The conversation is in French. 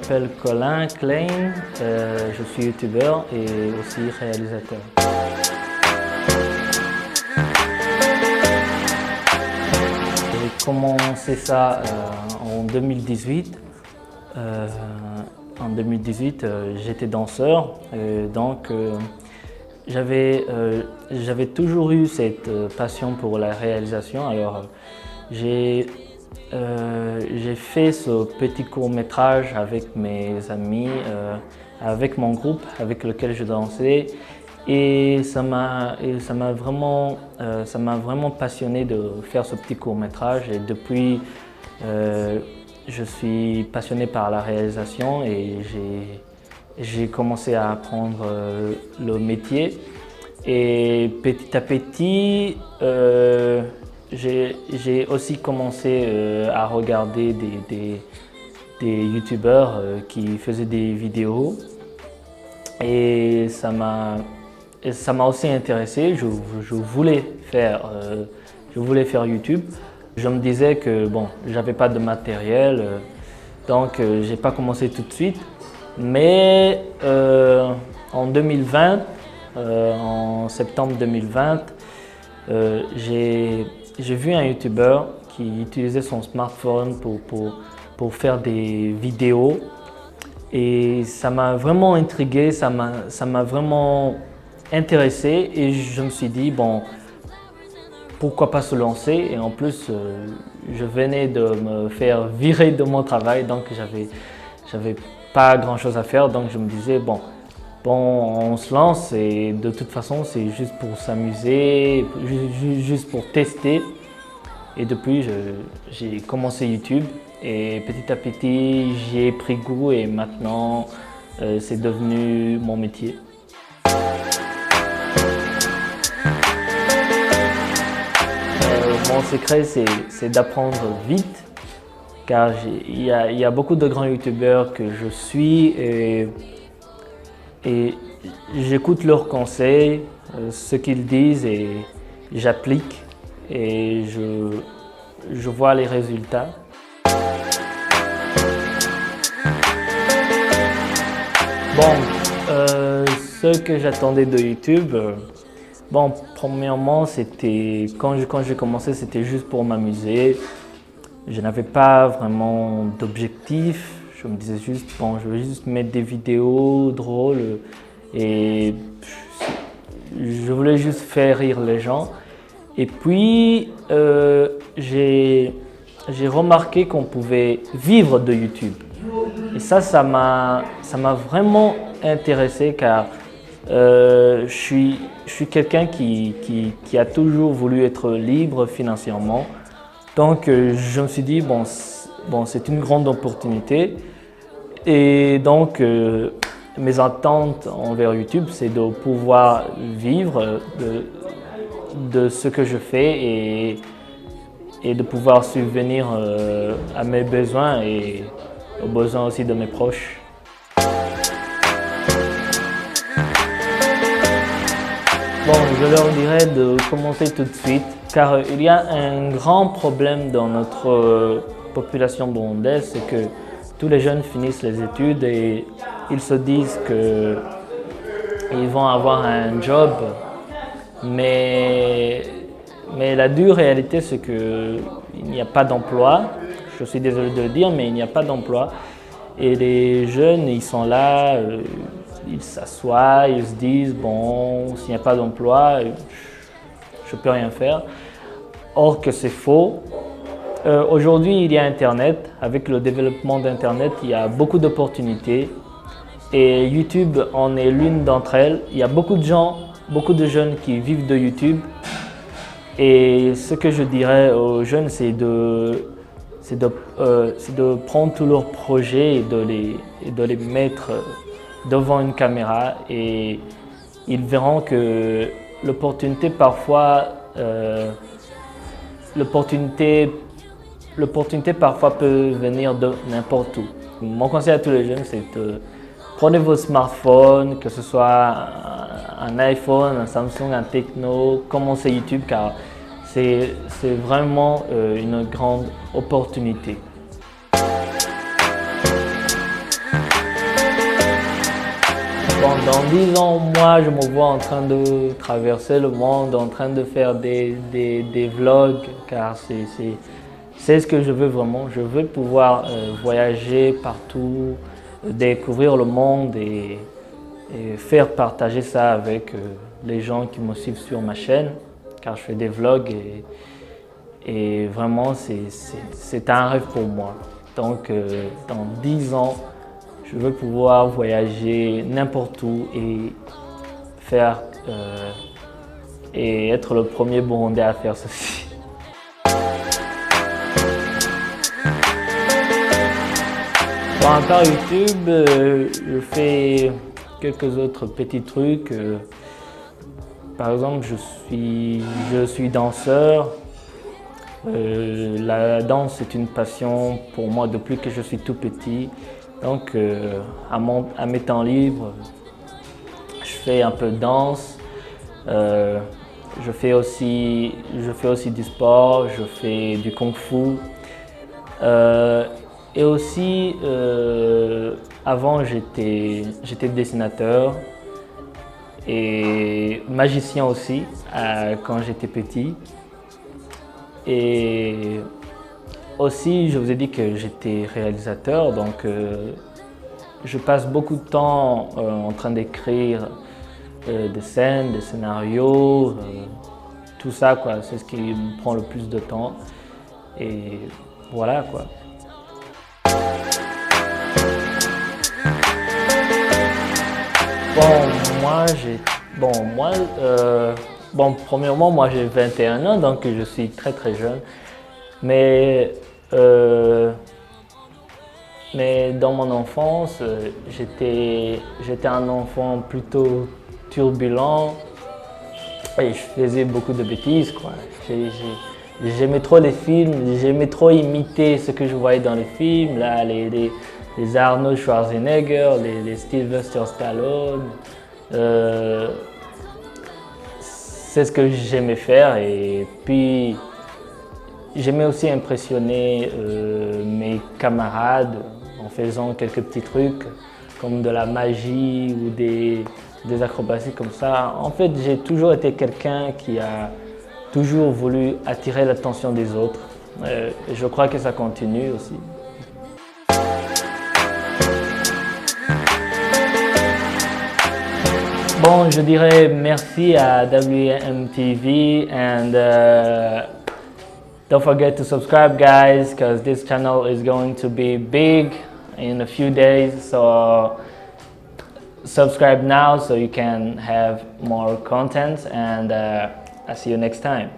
m'appelle Colin Klein, je suis youtubeur et aussi réalisateur. J'ai commencé ça en 2018. En 2018, j'étais danseur, donc j'avais toujours eu cette passion pour la réalisation. Alors j'ai fait ce petit court-métrage avec mes amis, avec mon groupe avec lequel je dansais, et ça m'a vraiment passionné de faire ce petit court-métrage. Et depuis, je suis passionné par la réalisation et j'ai commencé à apprendre le métier. Et petit à petit, j'ai aussi commencé à regarder des youtubeurs qui faisaient des vidéos, et ça m'a aussi intéressé. Je voulais faire YouTube. Je me disais que bon, j'avais pas de matériel, donc j'ai pas commencé tout de suite. Mais en 2020, en septembre 2020, j'ai vu un youtubeur qui utilisait son smartphone pour faire des vidéos, et ça m'a vraiment intrigué, ça m'a vraiment intéressé, et je me suis dit bon, pourquoi pas se lancer. Et en plus, je venais de me faire virer de mon travail, donc j'avais pas grand chose à faire, donc je me disais bon, on se lance, et de toute façon c'est juste pour s'amuser, juste pour tester. Et depuis, j'ai commencé YouTube, et petit à petit j'y ai pris goût, et maintenant c'est devenu mon métier. Mon secret, c'est d'apprendre vite, car il y a beaucoup de grands youtubeurs que je suis, et j'écoute leurs conseils, ce qu'ils disent, et j'applique, et je vois les résultats. Bon, ce que j'attendais de YouTube, bon, premièrement, c'était quand j'ai commencé, c'était juste pour m'amuser. Je n'avais pas vraiment d'objectif. Je me disais juste bon, je vais juste mettre des vidéos drôles, et je voulais juste faire rire les gens. Et puis j'ai remarqué qu'on pouvait vivre de YouTube. Et ça m'a vraiment intéressé, car je suis quelqu'un qui a toujours voulu être libre financièrement. Donc je me suis dit bon, c'est une grande opportunité. Et donc mes attentes envers YouTube, c'est de pouvoir vivre de ce que je fais, et de pouvoir subvenir à mes besoins et aux besoins aussi de mes proches. Bon, je leur dirais de commencer tout de suite, car il y a un grand problème dans notre population burundaise, c'est que tous les jeunes finissent les études et ils se disent qu'ils vont avoir un job, mais la dure réalité, c'est qu'il n'y a pas d'emploi. Je suis désolé de le dire, mais il n'y a pas d'emploi. Et les jeunes, ils sont là, ils s'assoient, ils se disent bon, s'il n'y a pas d'emploi, je ne peux rien faire. Or que c'est faux. Aujourd'hui, il y a Internet. Avec le développement d'Internet, il y a beaucoup d'opportunités. Et YouTube en est l'une d'entre elles. Il y a beaucoup de gens, beaucoup de jeunes qui vivent de YouTube. Et ce que je dirais aux jeunes, c'est de prendre tous leurs projets et de les mettre devant une caméra, et ils verront que l'opportunité parfois peut venir de n'importe où. Mon conseil à tous les jeunes, c'est de prendre vos smartphones, que ce soit un iPhone, un Samsung, un Tecno, commencez YouTube, car c'est vraiment une grande opportunité. Dans 10 ans, moi, je me vois en train de traverser le monde, en train de faire des vlogs, car c'est ce que je veux vraiment. Je veux pouvoir voyager partout, découvrir le monde et faire partager ça avec les gens qui me suivent sur ma chaîne, car je fais des vlogs et vraiment c'est un rêve pour moi. Donc dans 10 ans, je veux pouvoir voyager n'importe où et faire et être le premier Burundais à faire ceci. À part YouTube, je fais quelques autres petits trucs. Par exemple, je suis danseur. La danse est une passion pour moi depuis que je suis tout petit. Donc, à mes temps libres, je fais un peu de danse. Je fais aussi du sport, je fais du kung-fu. Et aussi, avant, j'étais dessinateur et magicien aussi quand j'étais petit. Et aussi, je vous ai dit que j'étais réalisateur, donc je passe beaucoup de temps en train d'écrire des scènes, des scénarios, tout ça, quoi. C'est ce qui me prend le plus de temps. Et voilà, quoi. Premièrement, moi j'ai 21 ans, donc je suis très très jeune. Mais, mais dans mon enfance, j'étais un enfant plutôt turbulent et je faisais beaucoup de bêtises, quoi. J'aimais trop les films, j'aimais trop imiter ce que je voyais dans les films, là, les Arnold Schwarzenegger, les Sylvester Stallone. C'est ce que j'aimais faire et puis j'aimais aussi impressionner mes camarades en faisant quelques petits trucs comme de la magie ou des acrobaties comme ça. En fait, j'ai toujours été quelqu'un qui a toujours voulu attirer l'attention des autres. Et je crois que ça continue aussi. Bon, je dirais merci à WMTV and don't forget to subscribe, guys, because this channel is going to be big in a few days. So subscribe now so you can have more content, and I'll see you next time.